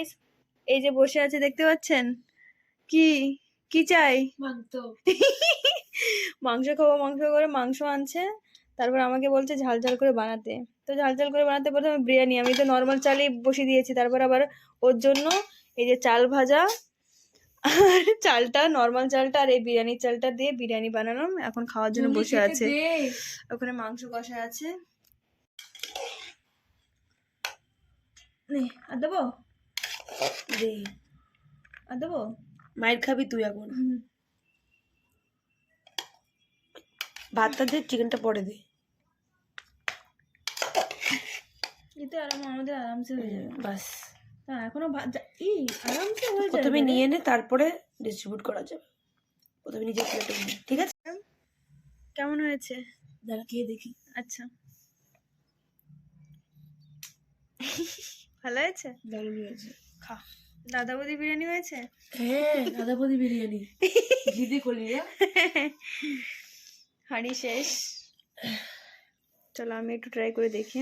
Guys, এই যে বসে আছে দেখতে পাচ্ছেন, কি কি চাই? মাংস। মাংস খাবো, মাংস করে মাংস আনছে, তারপর আমাকে বলছে ঝাল ঝাল করে বানাতে। তো ঝাল ঝাল করে বানাতে প্রথমে বিরিয়ানি, আমি তো নর্মাল চালই বসিয়ে দিয়েছি, তারপর আবার ওর জন্য এই যে চাল ভাজা আর চালটা, নর্মাল চালটা আর এই বিরিয়ানির চালটা দিয়ে বিরিয়ানি বানানো, এখন খাওয়ার জন্য বসে আছে। ওখানে মাংস কষা আছে, নে আর দেবো, দে, আর দেবো। মায়ের খাবি তুই এখন। ভাতটা দে, চিকেনটা পরে দে। এতে আমাদের আরামসে হয়ে যাবে। বাস, এখনো আরামসে হয়ে যাবে। প্রথমে নিয়ে নে, তারপরে ডিস্ট্রিবিউট করা যাবে। প্রথমে নিজের প্লেটে নে, ঠিক আছে? কেমন হয়েছে? দাঁড়া খেয়ে দেখি। আচ্ছা, ভালো হয়েছে? দারুণ হয়েছে, খা। দাদা বৌদি বিরিয়ানি হয়েছে? হ্যাঁ, দাদাবদি বিরিয়ানি ঘি দিয়ে করলি না? হাঁড়ি শেষ, চলো আমি একটু ট্রাই করে দেখি।